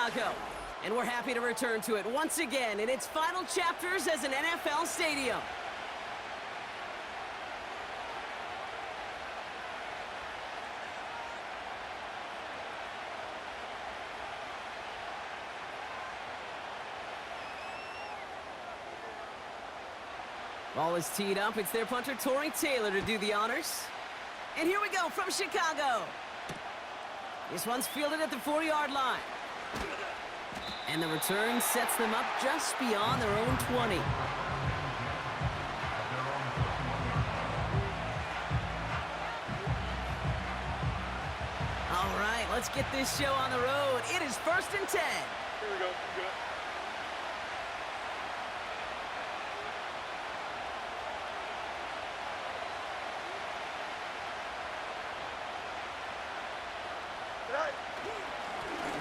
Chicago. And we're happy to return to it once again in its final chapters as an NFL stadium. Ball is teed up. It's their punter, Tory Taylor, to do the honors. And here we go from Chicago. This one's fielded at the 40-yard line. And the return sets them up just beyond their own 20. All right, let's get this show on the road. It is 1st and 10. Here we go. Good.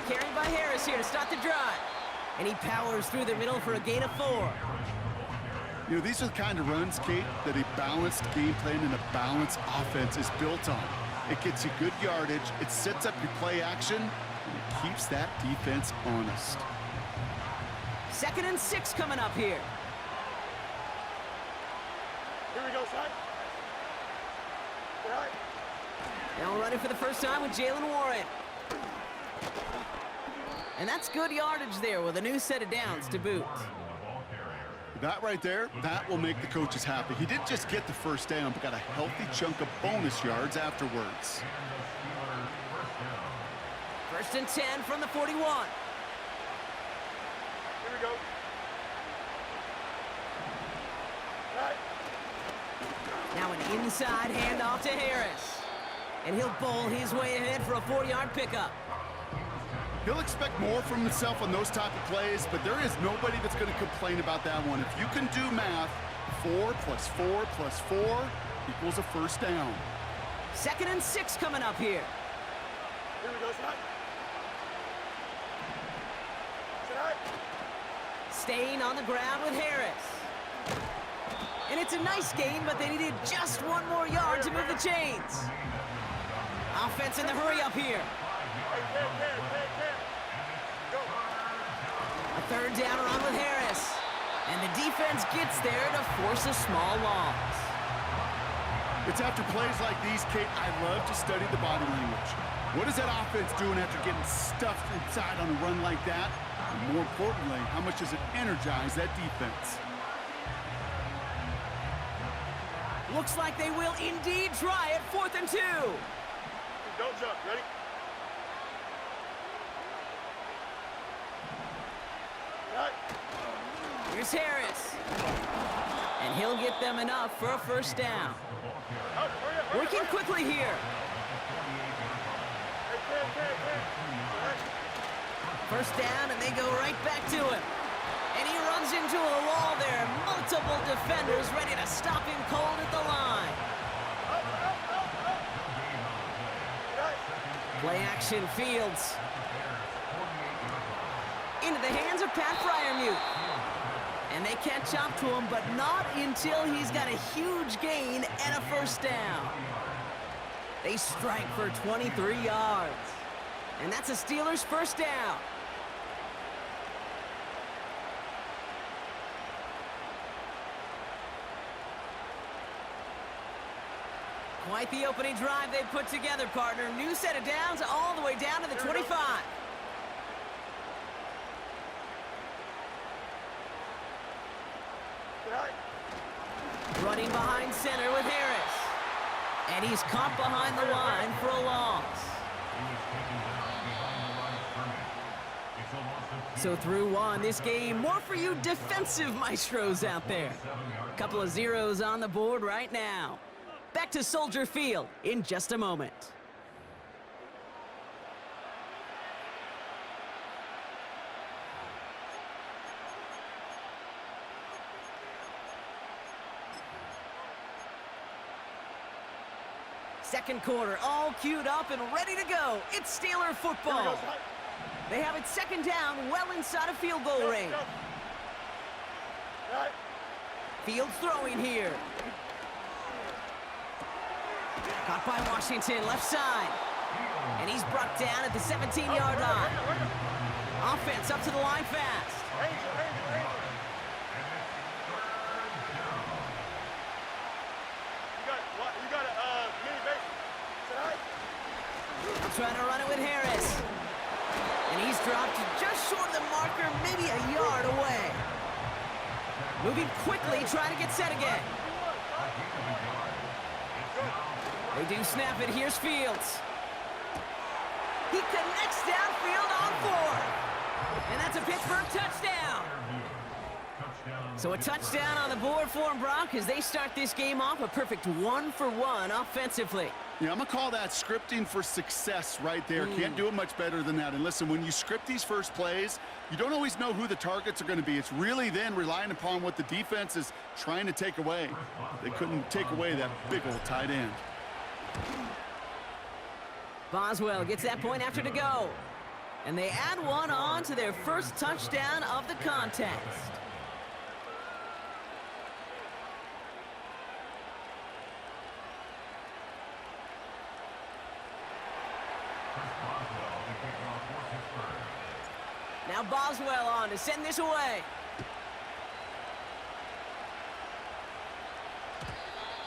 Carried by Harris here to start the drive. And he powers through the middle for a gain of 4. You know, these are the kind of runs, Kate, that a balanced game plan and a balanced offense is built on. It gets you good yardage, it sets up your play action, and it keeps that defense honest. 2nd and 6 coming up here. Here we go, son. All right. Now running for the first time with Jaylen Warren. And that's good yardage there with a new set of downs to boot. That right there, that will make the coaches happy. He didn't just get the first down, but got a healthy chunk of bonus yards afterwards. 1st and 10 from the 41. Here we go. All right. Now an inside handoff to Harris. And he'll bowl his way ahead for a 4-yard pickup. He'll expect more from himself on those type of plays, but there is nobody that's going to complain about that one. If you can do math, 4 plus 4 plus 4 equals a first down. 2nd and 6 coming up here. Here we go, son. Tonight. Staying on the ground with Harris. And it's a nice game, but they needed just 1 more yard to move the chains. Offense in the hurry up here. Go. A 3rd down run with Harris. And the defense gets there to force a small loss. It's after plays like these, Kate, I love to study the body language. What is that offense doing after getting stuffed inside on a run like that? And more importantly, how much does it energize that defense? Looks like they will indeed try it. 4th and 2. Don't jump. Ready? Right. Here's Harris. And he'll get them enough for a first down. Working quickly here. First down, and they go right back to him. And he runs into a wall there. Multiple defenders ready to stop him cold at the line. Play action Fields. Into the hands of Pat Freiermuth. And they catch up to him, but not until he's got a huge gain and a first down. They strike for 23 yards. And that's a Steelers first down. Quite the opening drive they put together, partner. New set of downs all the way down to the 25. Running behind center with Harris. And he's caught behind the line for a loss. So through 1, this game, more for you defensive maestros out there. A couple of zeros on the board right now. Back to Soldier Field in just a moment. Second quarter, all queued up and ready to go. It's Steeler football. They have it 2nd down, well inside of field goal range. Fields throwing here. Caught by Washington, left side. And he's brought down at the 17-yard line. Off offense up to the line fast. Ranger. You got a mini base. Tonight? Trying to run it with Harris. And he's dropped just short of the marker, maybe a yard away. Moving quickly, trying to get set again. They do snap it. Here's Fields. He connects downfield on 4. And that's a Pittsburgh touchdown. So a touchdown on the board for them, Brock, as they start this game off a perfect 1-for-1 offensively. Yeah, I'm going to call that scripting for success right there. Can't do it much better than that. And listen, when you script these first plays, you don't always know who the targets are going to be. It's really then relying upon what the defense is trying to take away. They couldn't take away that big old tight end. Boswell gets that point after to go. And they add one on to their first touchdown of the contest. Now Boswell on to send this away.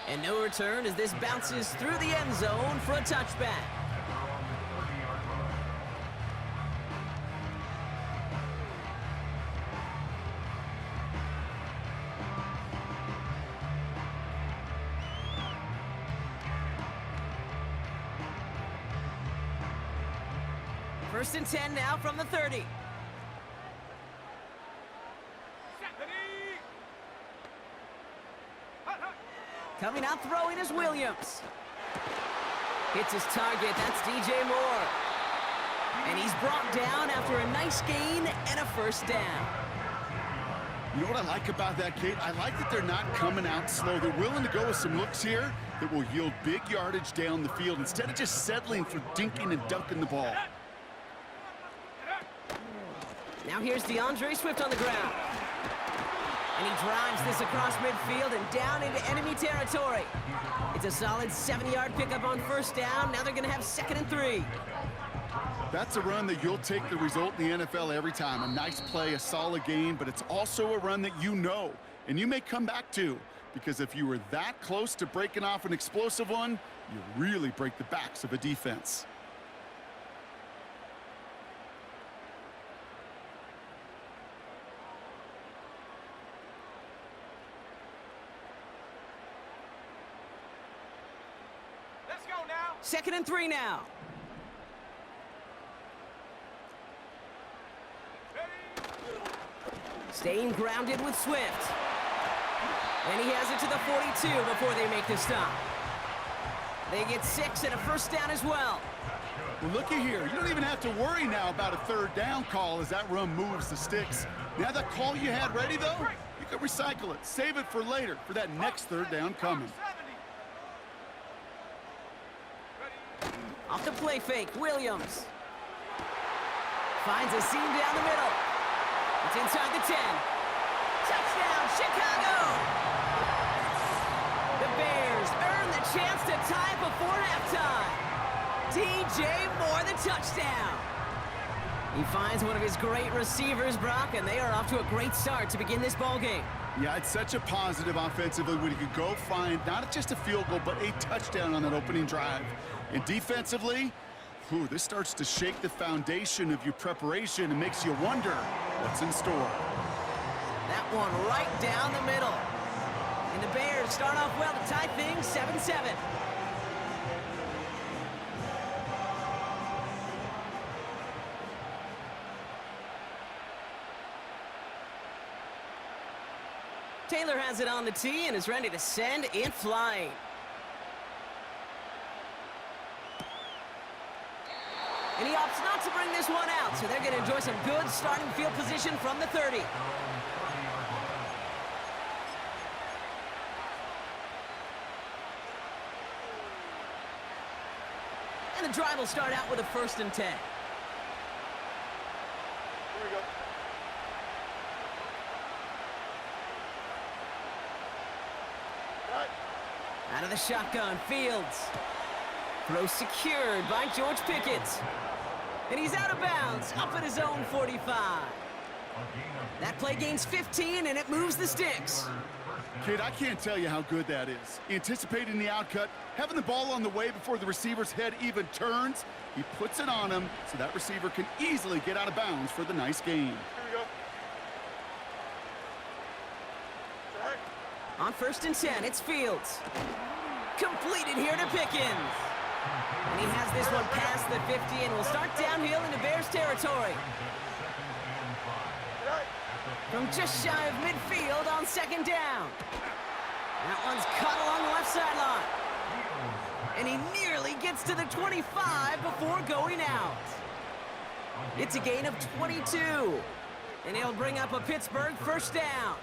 And no return as this bounces through the end zone for a touchback. First and 10 now from the 30. Coming out throwing is Williams. Hits his target, that's DJ Moore. And he's brought down after a nice gain and a first down. You know what I like about that, Kate? I like that they're not coming out slow. They're willing to go with some looks here that will yield big yardage down the field instead of just settling for dinking and dunking the ball. Now here's DeAndre Swift on the ground. And he drives this across midfield and down into enemy territory. It's a solid 7-yard pickup on first down. Now they're going to have 2nd and 3. That's a run that you'll take the result in the NFL every time. A nice play, a solid game, but it's also a run that you know and you may come back to, because if you were that close to breaking off an explosive one, you really break the backs of a defense. Let's go now. 2nd and 3 now. Staying grounded with Swift. And he has it to the 42 before they make the stop. They get 6 and a first down as well. Well, looky here. You don't even have to worry now about a 3rd down call as that run moves the sticks. Now that call you had ready, though, you can recycle it. Save it for later, for that next 3rd down coming. Off the play fake, Williams. Finds a seam down the middle. It's inside the 10. Touchdown, Chicago! The Bears earn the chance to tie before halftime. DJ Moore, the touchdown. He finds one of his great receivers, Brock, and they are off to a great start to begin this ball game. Yeah, it's such a positive offensively when you could go find not just a field goal, but a touchdown on that opening drive. And defensively, this starts to shake the foundation of your preparation and makes you wonder what's in store. That one right down the middle. And the Bears start off well to tie things 7-7. Taylor has it on the tee and is ready to send it flying. And he opts not to bring this one out, so they're going to enjoy some good starting field position from the 30. And the drive will start out with a 1st and 10. Here we go. Right. Out of the shotgun, Fields. Throw secured by George Pickett. And he's out of bounds, up at his own 45. That play gains 15, and it moves the sticks. Kid, I can't tell you how good that is. Anticipating the outcut, having the ball on the way before the receiver's head even turns, he puts it on him so that receiver can easily get out of bounds for the nice gain. Here we go. On 1st and 10, it's Fields. Completed here to Pickens. And he has this one past the 50 and will start downhill into Bears territory. From just shy of midfield on 2nd down. That one's caught along the left sideline. And he nearly gets to the 25 before going out. It's a gain of 22. And he'll bring up a Pittsburgh 1st down.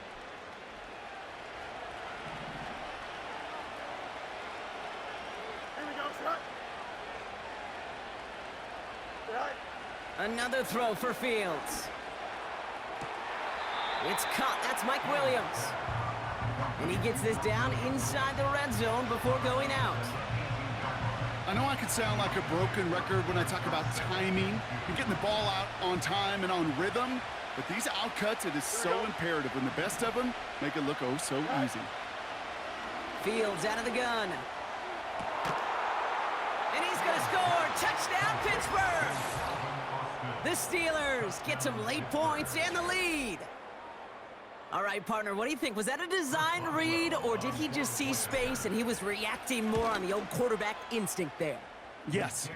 Here we go, shot. Another throw for Fields. It's caught. That's Mike Williams. And he gets this down inside the red zone before going out. I know I could sound like a broken record when I talk about timing and getting the ball out on time and on rhythm, but these outcuts, it is so imperative, and the best of them make it look oh so easy. Fields out of the gun. And he's going to score. Touchdown, Pittsburgh! The Steelers get some late points and the lead. All right, partner, what do you think? Was that a design read, or did he just see space and he was reacting more on the old quarterback instinct there? Yes.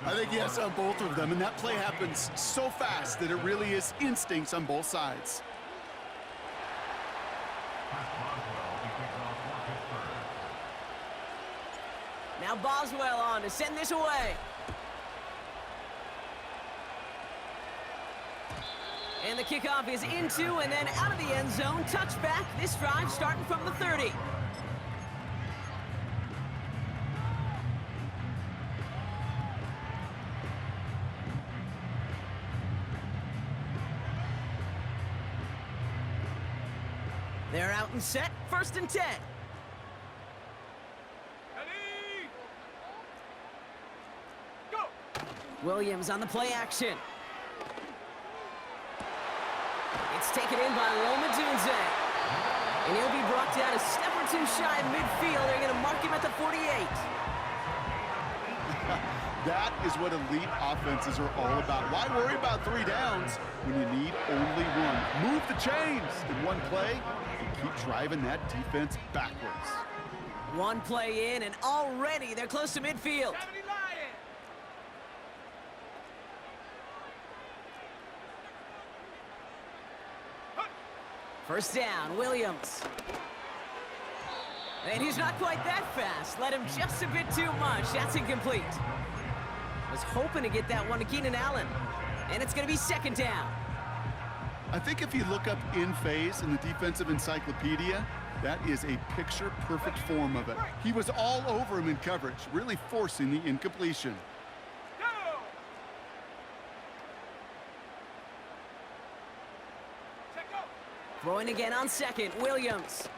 I think yes on both of them, and that play happens so fast that it really is instincts on both sides. Now Boswell on to send this away. And the kickoff is into and then out of the end zone. Touchback. This drive starting from the 30. They're out and set. 1st and 10. Ready? Go! Williams on the play action. It's taken in by Roma Dunze. And he'll be brought down a step or two shy of midfield. They're going to mark him at the 48. That is what elite offenses are all about. Why worry about 3 downs when you need only one? Move the chains in one play and keep driving that defense backwards. One play in, and already they're close to midfield. 70 Lions! 1st down, Williams. And he's not quite that fast. Let him just a bit too much. That's incomplete. Was hoping to get that one to Keenan Allen. And it's going to be 2nd down. I think if you look up in phase in the defensive encyclopedia, that is a picture-perfect form of it. He was all over him in coverage, really forcing the incompletion. Go! Check go! Throwing again on 2nd, Williams.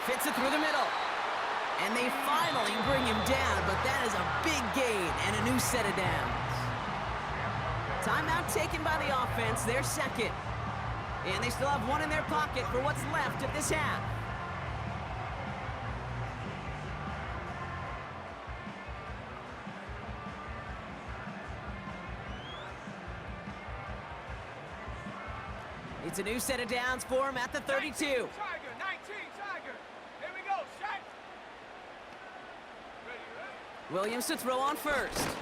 Fits it through the middle. And they finally bring him down, but that is a big gain and a new set of downs. Timeout taken by the offense, their 2nd. And they still have one in their pocket for what's left of this half. It's a new set of downs for him at the 32. 19, Tiger, 19, Tiger. Here we go, shot. Ready? Williams to throw on 1st.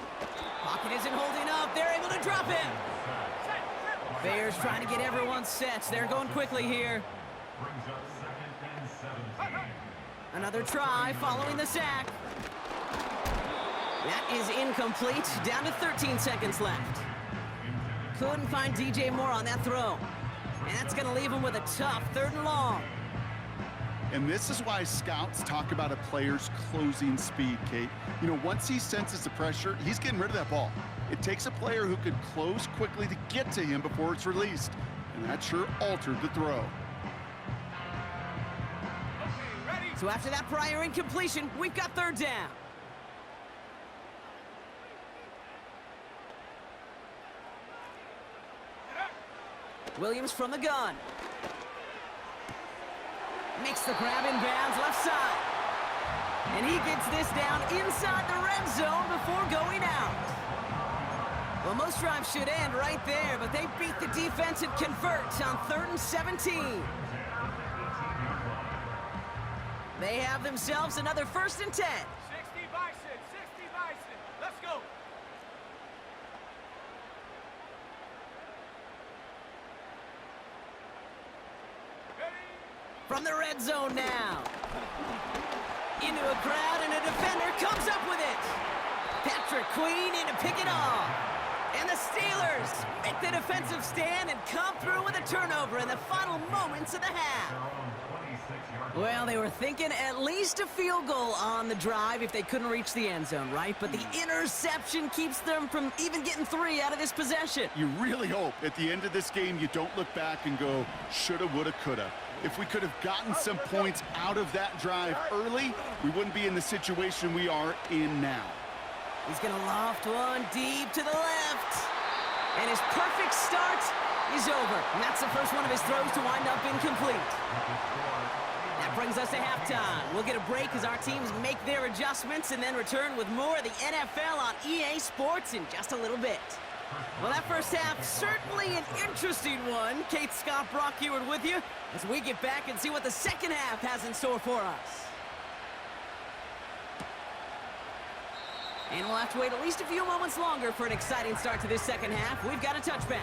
Pocket isn't holding up. They're able to drop him. Bears trying to get everyone set. They're going quickly here. Another try following the sack. That is incomplete. Down to 13 seconds left. Couldn't find DJ Moore on that throw. And that's going to leave him with a tough 3rd and long. And this is why scouts talk about a player's closing speed, Kate. You know, once he senses the pressure, he's getting rid of that ball. It takes a player who can close quickly to get to him before it's released. And that sure altered the throw. So after that prior incompletion, we've got 3rd down. Williams from the gun. Makes the grab in bounds left side. And he gets this down inside the red zone before going out. Well, most drives should end right there, but they beat the defense and convert on 3rd and 17. They have themselves another 1st and 10. 60 Bison, 60 Bison. Let's go. From the red zone now. Into a crowd, and a defender comes up with it. Patrick Queen in to pick it off. And the Steelers make the defensive stand and come through with a turnover in the final moments of the half. Well, they were thinking at least a field goal on the drive if they couldn't reach the end zone, right? But the interception keeps them from even getting 3 out of this possession. You really hope at the end of this game you don't look back and go, shoulda, woulda, coulda. If we could have gotten some points out of that drive early, we wouldn't be in the situation we are in now. He's going to loft one deep to the left. And his perfect start is over. And that's the first one of his throws to wind up incomplete. That brings us to halftime. We'll get a break as our teams make their adjustments and then return with more of the NFL on EA Sports in just a little bit. Well, that first half, certainly an interesting one. Kate Scott, Brock Ewart with you as we get back and see what the second half has in store for us. And we'll have to wait at least a few moments longer for an exciting start to this second half. We've got a touchback.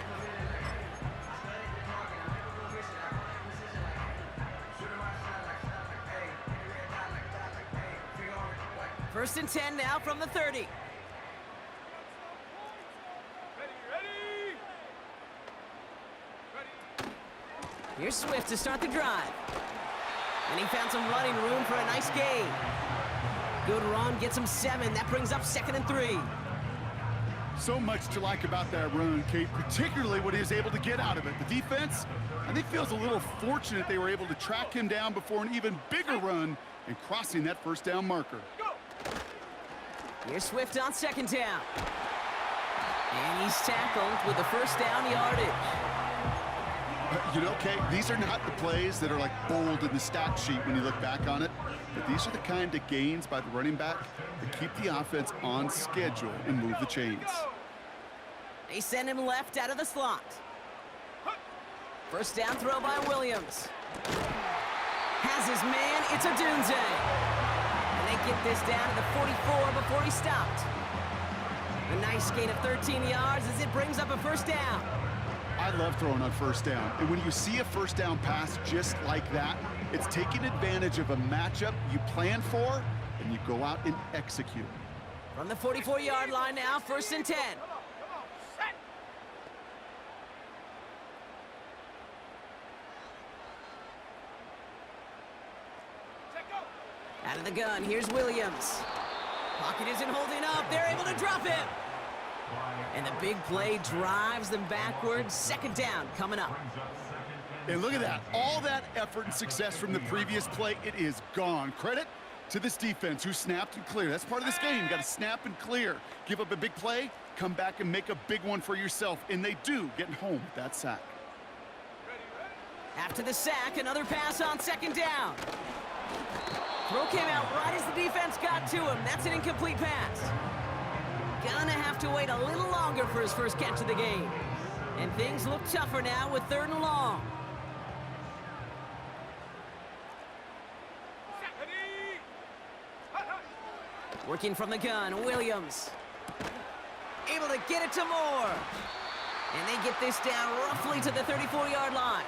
First and 10 now from the 30. Here's Swift to start the drive. And he found some running room for a nice gain. Good run, gets him 7. That brings up 2nd and 3. So much to like about that run, Kate, particularly what he was able to get out of it. The defense, I think, feels a little fortunate they were able to track him down before an even bigger run and crossing that first down marker. Here's Swift on 2nd down. And he's tackled with the first down yardage. You know, Kate, these are not the plays that are like bold in the stat sheet when you look back on it, but these are the kind of gains by the running back that keep the offense on schedule and move the chains. They send him left out of the slot. First down throw by Williams. Has his man, it's Odunze. And they get this down to the 44 before he stopped. A nice gain of 13 yards as it brings up a first down. I love throwing on first down. And when you see a first down pass just like that, it's taking advantage of a matchup you plan for, and you go out and execute. From the 44-yard line now, 1st and 10. Out of the gun, here's Williams. Pocket isn't holding up. They're able to drop him. And the big play drives them backwards. 2nd down coming up. And look at that. All that effort and success from the previous play, it is gone. Credit to this defense who snapped and cleared. That's part of this game. You got to snap and clear. Give up a big play, come back and make a big one for yourself. And they do, getting home with that sack. After the sack, another pass on 2nd down. Throw came out right as the defense got to him. That's an incomplete pass. Gonna have to wait a little longer for his first catch of the game. And things look tougher now with 3rd and long. Working from the gun, Williams. Able to get it to Moore. And they get this down roughly to the 34-yard line.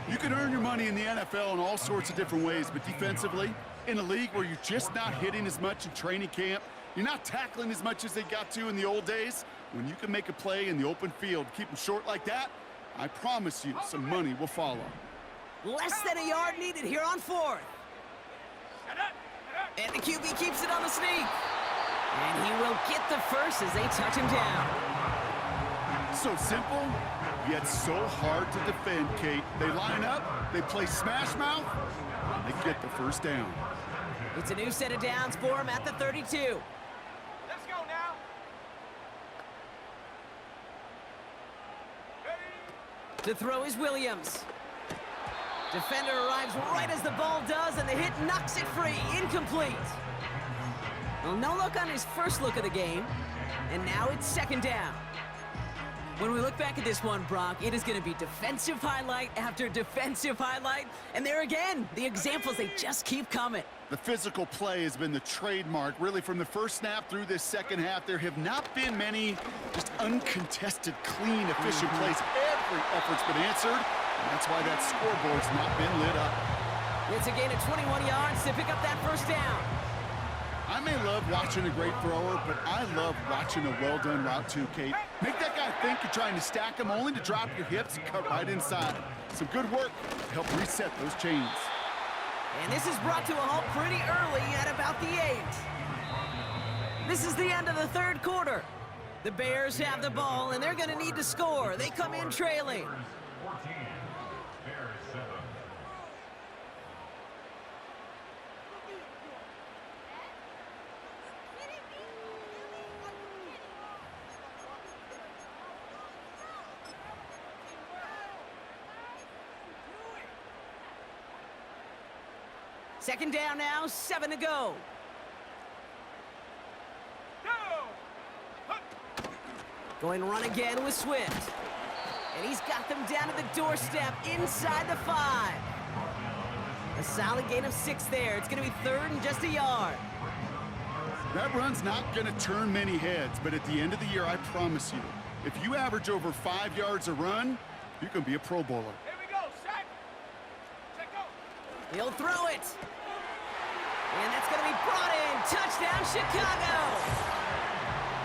You can earn your money in the NFL in all sorts of different ways, but defensively, in a league where you're just not hitting as much in training camp, you're not tackling as much as they got to in the old days, when you can make a play in the open field, keep them short like that, I promise you some money will follow. Less than a yard needed here on 4th. And the QB keeps it on the sneak. And he will get the first as they touch him down. So simple, yet so hard to defend, Kate. They line up, they play smash mouth, and they get the first down. It's a new set of downs for him at the 32. Let's go now. To throw is Williams. Defender arrives right as the ball does, and the hit knocks it free. Incomplete. Well, no look on his first look of the game, and now it's second down. When we look back at this one, Brock, it is going to be defensive highlight after defensive highlight, and there again, the examples, they just keep coming. The physical play has been the trademark, really, from the first snap through this second half. There have not been many just uncontested, clean, efficient plays. Every effort's been answered, and that's why that scoreboard's not been lit up. It's a gain of 21 yards to pick up that first down. I may love watching a great thrower, but I love watching a well-done route too, Kate. Make that guy think you're trying to stack him, only to drop your hips and cut right inside. Some good work to help reset those chains. And this is brought to a halt pretty early at about the 8. This is the end of the third quarter. The Bears have the ball, and they're going to need to score. They come in trailing. 14, Bears 7. Second down now, 7 to go. Going to run again with Swift. And he's got them down to the doorstep inside the 5. A solid gain of 6 there. It's going to be third and just a yard. That run's not going to turn many heads, but at the end of the year, I promise you, if you average over 5 yards a run, you can be a Pro Bowler. Here we go, set. Check go. He'll throw it. And that's going to be brought in. Touchdown, Chicago.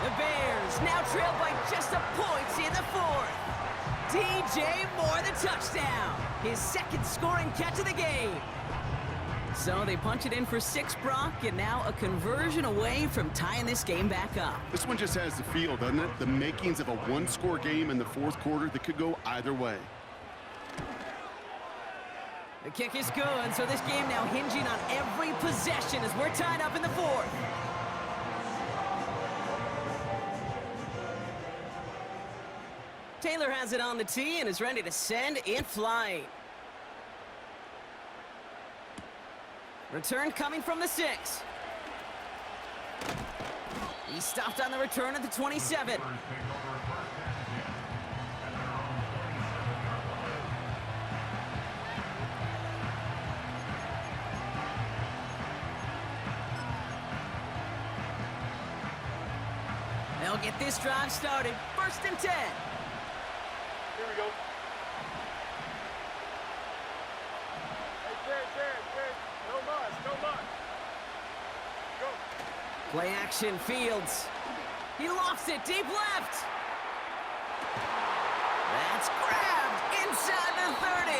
The Bears now trailed by just a point in the 4th. DJ Moore, the touchdown. His second scoring catch of the game. So they punch it in for 6, Brock, and now a conversion away from tying this game back up. This one just has the feel, doesn't it? The makings of a one-score game in the 4th quarter that could go either way. The kick is good, so this game now hinging on every possession as we're tied up in the 4th. Taylor has it on the tee and is ready to send it flying. Return coming from the 6. He stopped on the return at the 27. They'll get this drive started. 1st and 10. Here we go. Hey, Jared. No mud. Go. Play action, Fields. He lofts it deep left. That's grabbed inside the 30.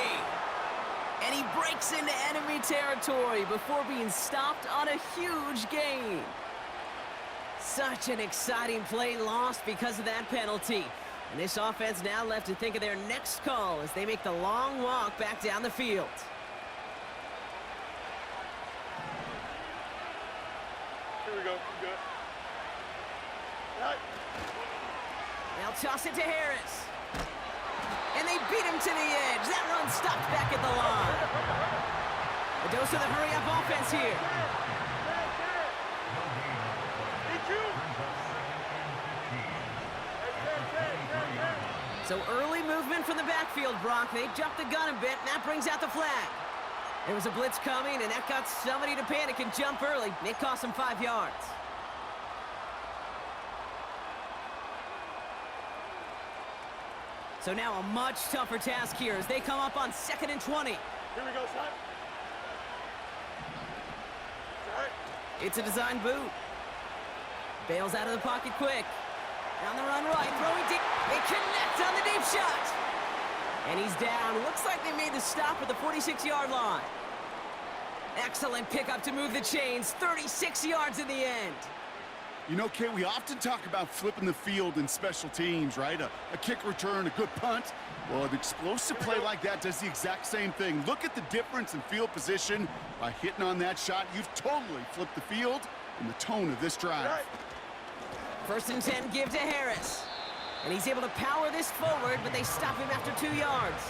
And he breaks into enemy territory before being stopped on a huge gain. Such an exciting play lost because of that penalty. And this offense now left to think of their next call as they make the long walk back down the field. Here we go. Good. Right. They'll toss it to Harris. And they beat him to the edge. That run stopped back at the line. A dose of the hurry-up offense here. So early movement from the backfield, Brock. They jumped the gun a bit, and that brings out the flag. There was a blitz coming, and that got somebody to panic and jump early. It cost them 5 yards. So now a much tougher task here as they come up on 2nd and 20. Here we go, son. Right. It's a design boot. Bails out of the pocket quick. Down the run right, throwing deep. They connect on the deep shot. And he's down. Looks like they made the stop at the 46-yard line. Excellent pickup to move the chains. 36 yards in the end. You know, Kate, we often talk about flipping the field in special teams, right? A kick return, a good punt. Well, an explosive play like that does the exact same thing. Look at the difference in field position. By hitting on that shot, you've totally flipped the field and the tone of this drive. Right. 1st and 10, give to Harris. And he's able to power this forward, but they stop him after 2 yards.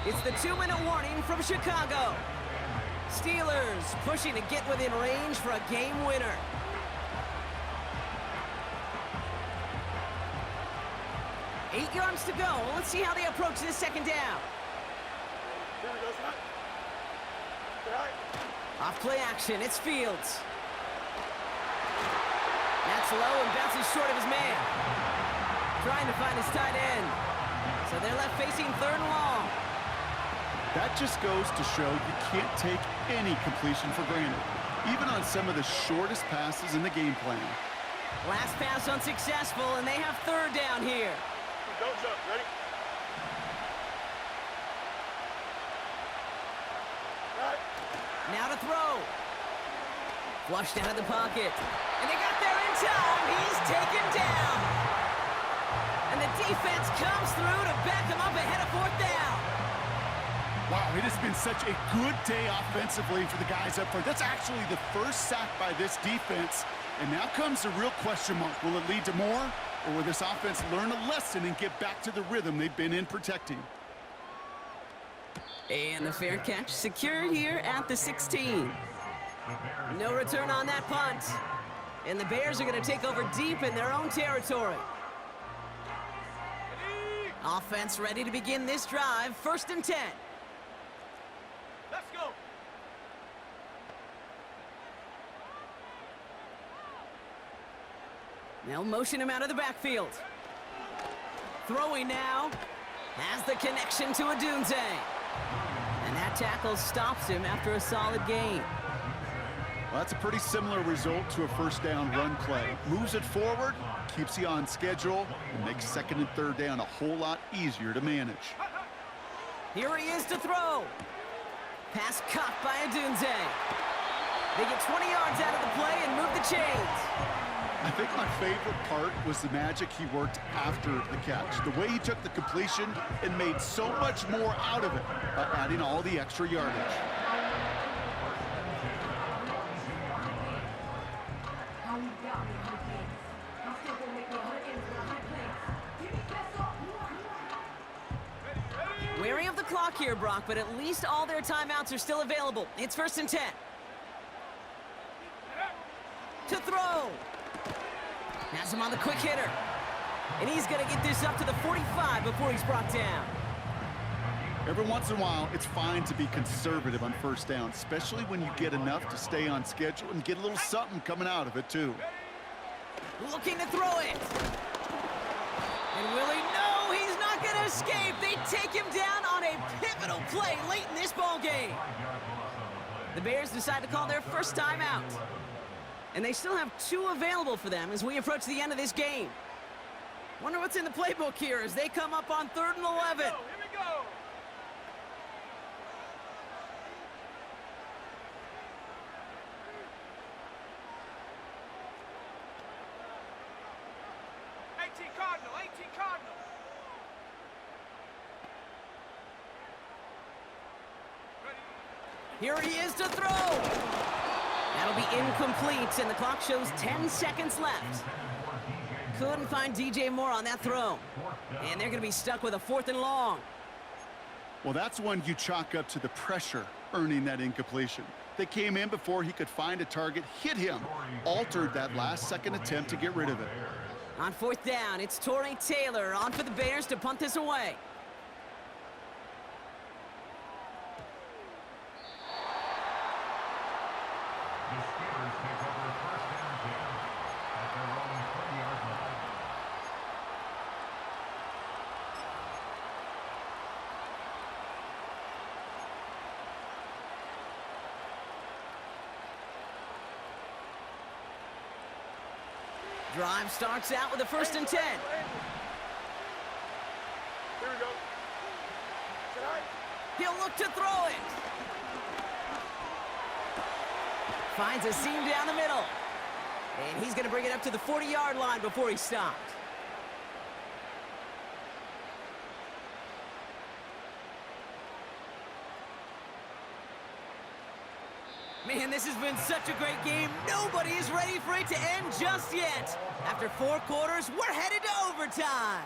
It's the 2-minute warning from Chicago. Steelers pushing to get within range for a game winner. Eight yards to go. Let's see how they approach this second down. Here we go, son. Right. Off play action, it's Fields. That's low and bounces short of his man. Trying to find his tight end. So they're left facing 3rd and long. That just goes to show you can't take any completion for granted, even on some of the shortest passes in the game plan. Last pass unsuccessful, and they have 3rd down here. Don't jump. Ready? Right. Now to throw. Flushed out of the pocket. And they got there in time. He's taken down. And the defense comes through to back him up ahead of 4th down. Wow, it has been such a good day offensively for the guys up front. That's actually the first sack by this defense. And now comes the real question mark. Will it lead to more? Or will this offense learn a lesson and get back to the rhythm they've been in protecting? And the fair catch secured here at the 16. No return on that punt. And the Bears are going to take over deep in their own territory. Offense ready to begin this drive. 1st and 10. Let's go. They'll motion him out of the backfield. Throwing now. Has the connection to Odunze. And that tackle stops him after a solid gain. Well, that's a pretty similar result to a 1st down run play. Moves it forward, keeps you on schedule, and makes 2nd and 3rd down a whole lot easier to manage. Here he is to throw. Pass caught by Odunze. They get 20 yards out of the play and move the chains. I think my favorite part was the magic he worked after the catch. The way he took the completion and made so much more out of it by adding all the extra yardage. Wary of the clock here, Brock, but at least all their timeouts are still available. It's 1st and 10. To throw. Has him on the quick hitter. And he's going to get this up to the 45 before he's brought down. Every once in a while, it's fine to be conservative on 1st down, especially when you get enough to stay on schedule and get a little something coming out of it, too. Looking to throw it. And will he? No, he's not going to escape. They take him down on a pivotal play late in this ball game. The Bears decide to call their first timeout. And they still have 2 available for them as we approach the end of this game. Wonder what's in the playbook here as they come up on 3rd and 11. Here we go. 18 Cardinal, 18 Cardinal. Here he is to throw. That'll be incomplete, and the clock shows 10 seconds left. Couldn't find DJ Moore on that throw. And they're going to be stuck with a 4th and long. Well, that's one you chalk up to the pressure earning that incompletion. They came in before he could find a target, hit him, altered that last-second attempt to get rid of it. On 4th down, it's Tory Taylor on for the Bears to punt this away. The Steelers take over 1st and 10 at their own 20-yard line. Drive starts out with a 1st and 10. Here we go. Tonight. He'll look to throw it. Finds a seam down the middle. And he's going to bring it up to the 40-yard line before he's stopped. Man, this has been such a great game. Nobody is ready for it to end just yet. After 4 quarters, we're headed to overtime.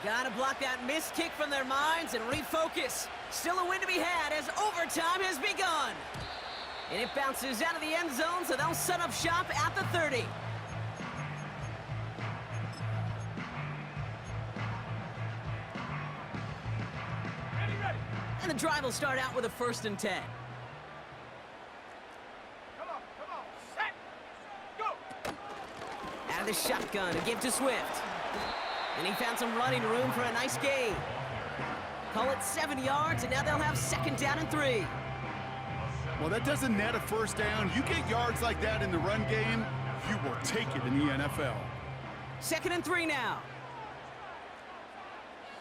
Gotta block that missed kick from their minds and refocus. Still a win to be had as overtime has begun. And it bounces out of the end zone, so they'll set up shop at the 30. Ready. And the drive will start out with a 1st and 10. Come on. Set. Go. Out of the shotgun, a give to Swift. And he found some running room for a nice gain. Call it 7 yards, and now they'll have 2nd down and 3. Well, that doesn't net a 1st down. You get yards like that in the run game, you will take it in the NFL. 2nd and 3 now.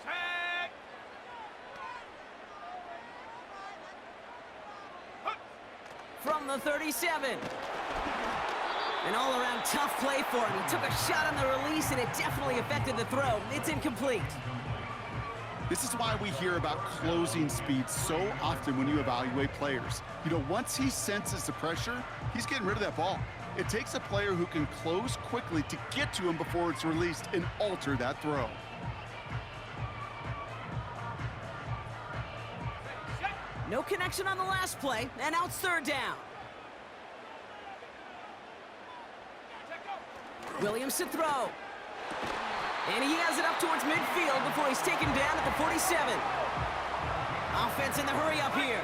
Set. From the 37. An all-around tough play for him. He took a shot on the release, and it definitely affected the throw. It's incomplete. This is why we hear about closing speed so often when you evaluate players. You know, once he senses the pressure, he's getting rid of that ball. It takes a player who can close quickly to get to him before it's released and alter that throw. No connection on the last play, and now it's 3rd down. Williams to throw. And he has it up towards midfield before he's taken down at the 47. Offense in the hurry up here.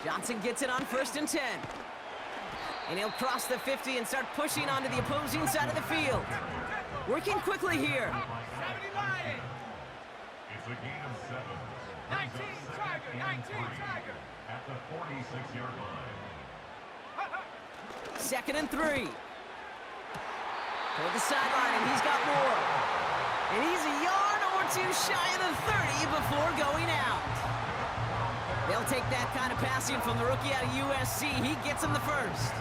Johnson gets it on 1st and 10. And he'll cross the 50 and start pushing onto the opposing side of the field. Working quickly here. 70 Lions. It's a gain of 7. 19 Tiger. At the 46-yard line. 2nd and 3. Toward the sideline, and he's got more. And he's a yard or 2 shy of the 30 before going out. They'll take that kind of passing from the rookie out of USC. He gets him the 1st.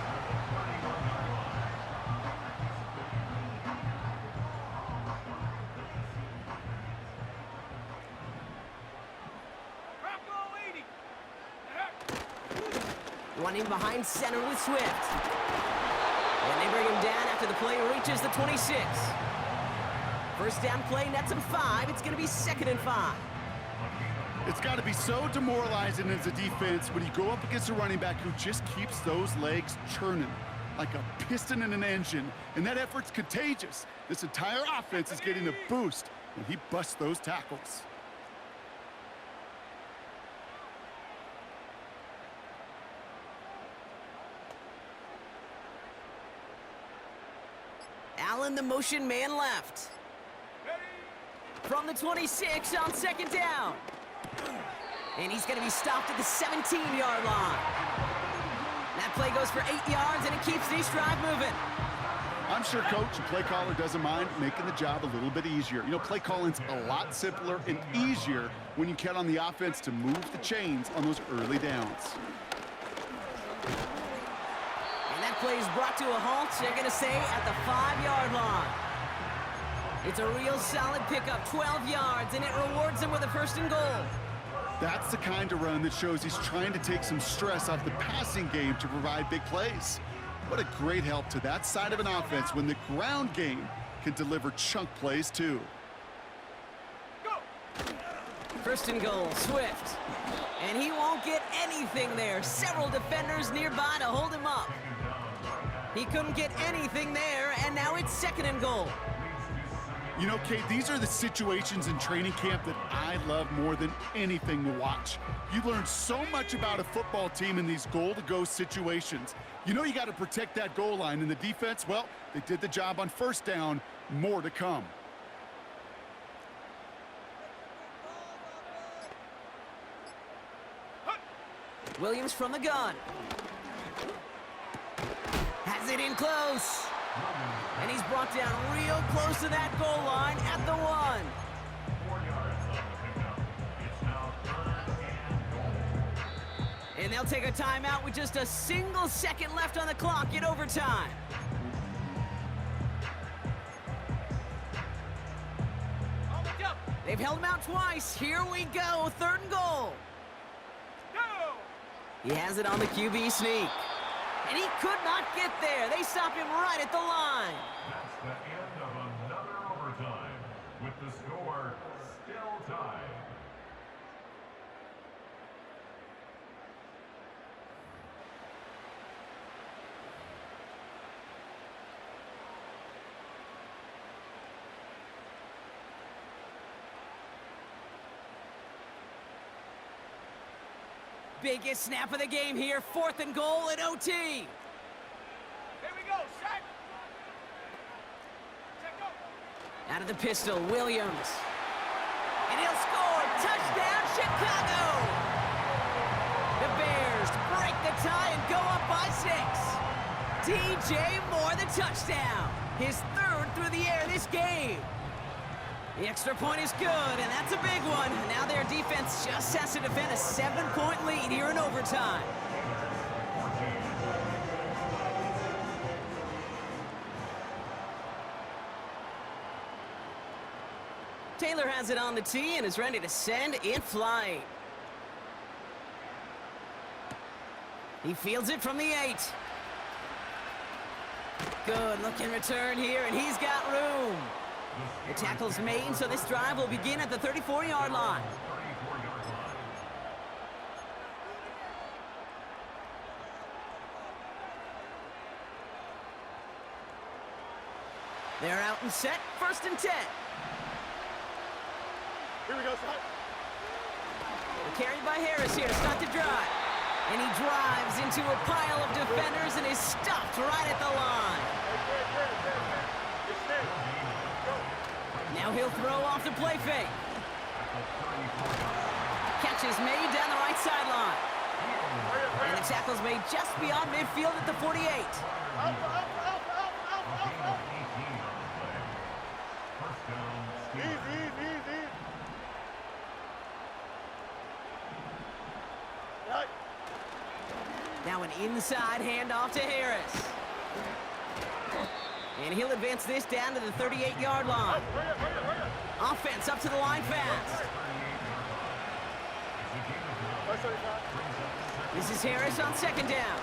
Running behind center with Swift. And they bring him down after the play reaches the 26. 1st down play nets him 5. It's going to be 2nd and 5. It's got to be so demoralizing as a defense when you go up against a running back who just keeps those legs churning like a piston in an engine, and that effort's contagious. This entire offense is getting a boost when he busts those tackles. Allen, the motion man left. From the 26 on 2nd down. And he's going to be stopped at the 17-yard line. That play goes for 8 yards, and it keeps this drive moving. I'm sure coach and play caller doesn't mind making the job a little bit easier. You know, play calling's a lot simpler and easier when you count on the offense to move the chains on those early downs. And that play is brought to a halt, they're going to say, at the 5-yard line. It's a real solid pickup, 12 yards, and it rewards him with a 1st and goal. That's the kind of run that shows he's trying to take some stress off the passing game to provide big plays. What a great help to that side of an offense when the ground game can deliver chunk plays too. 1st and goal, Swift. And he won't get anything there. Several defenders nearby to hold him up. He couldn't get anything there, and now it's 2nd and goal. You know, Kate, these are the situations in training camp that I love more than anything to watch. You learn so much about a football team in these goal-to-go situations. You know you got to protect that goal line, and the defense, well, they did the job on 1st down. More to come. Williams from the gun. Has it in close. And he's brought down real close to that goal line at the 1. 4 yards on the pickup. It's now 3rd and goal. And they'll take a timeout with just a single second left on the clock in overtime. They've held him out twice. Here we go, 3rd and goal. He has it on the QB sneak. And he could not get there. They stop him right at the line. That's the end of another overtime, with the score still tied. Biggest snap of the game here. 4th and goal at OT. Here we go, set. Set, go. Out of the pistol, Williams. And he'll score. Touchdown, Chicago! The Bears break the tie and go up by 6. DJ Moore, the touchdown. His 3rd through the air this game. The extra point is good, and that's a big one. Now their defense just has to defend a 7-point lead here in overtime. Taylor has it on the tee and is ready to send in flight. He fields it from the 8. Good looking return here, and he's got room. The tackle's made, so this drive will begin at the 34-yard line. They're out and set, 1st and 10. Here we go, son. They're carried by Harris here to start the drive. And he drives into a pile of defenders and is stopped right at the line. Now he'll throw off the play fake. Catch is made down the right sideline. And the tackle's made just beyond midfield at the 48. Easy. Right. Now an inside handoff to Harris. And he'll advance this down to the 38-yard line. Hurry up. Offense up to the line fast. This is Harris on 2nd down.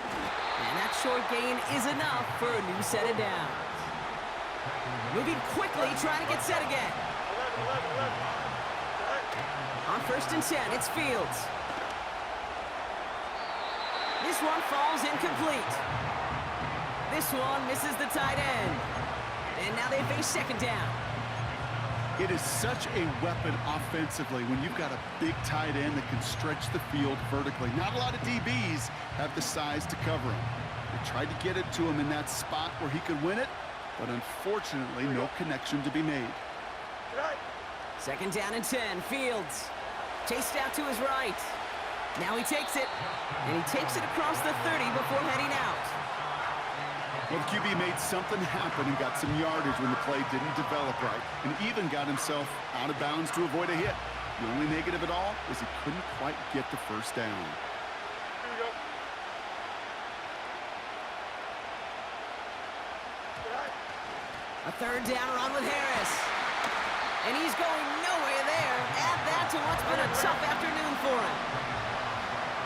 And that short gain is enough for a new set of downs. Moving quickly, trying to get set again. On 1st and 10, it's Fields. This one falls incomplete. This one misses the tight end. And now they face 2nd down. It is such a weapon offensively when you've got a big tight end that can stretch the field vertically. Not a lot of DBs have the size to cover him. They tried to get it to him in that spot where he could win it, but unfortunately, no connection to be made. 2nd down and 10, Fields. Chased out to his right. Now he takes it, and he takes it across the 30 before heading out. Well, the QB made something happen and got some yardage when the play didn't develop right, and even got himself out of bounds to avoid a hit. The only negative at all is he couldn't quite get the 1st down. Here we go. A 3rd down run with Harris. And he's going nowhere there. Add that to what's been a tough afternoon for him.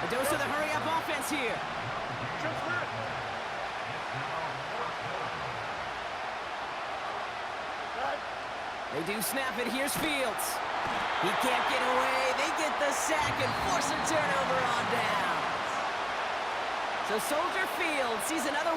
A dose of the hurry-up offense here. They do snap it. Here's Fields. He can't get away. They get the sack and force a turnover on downs. So Soldier Field sees another win.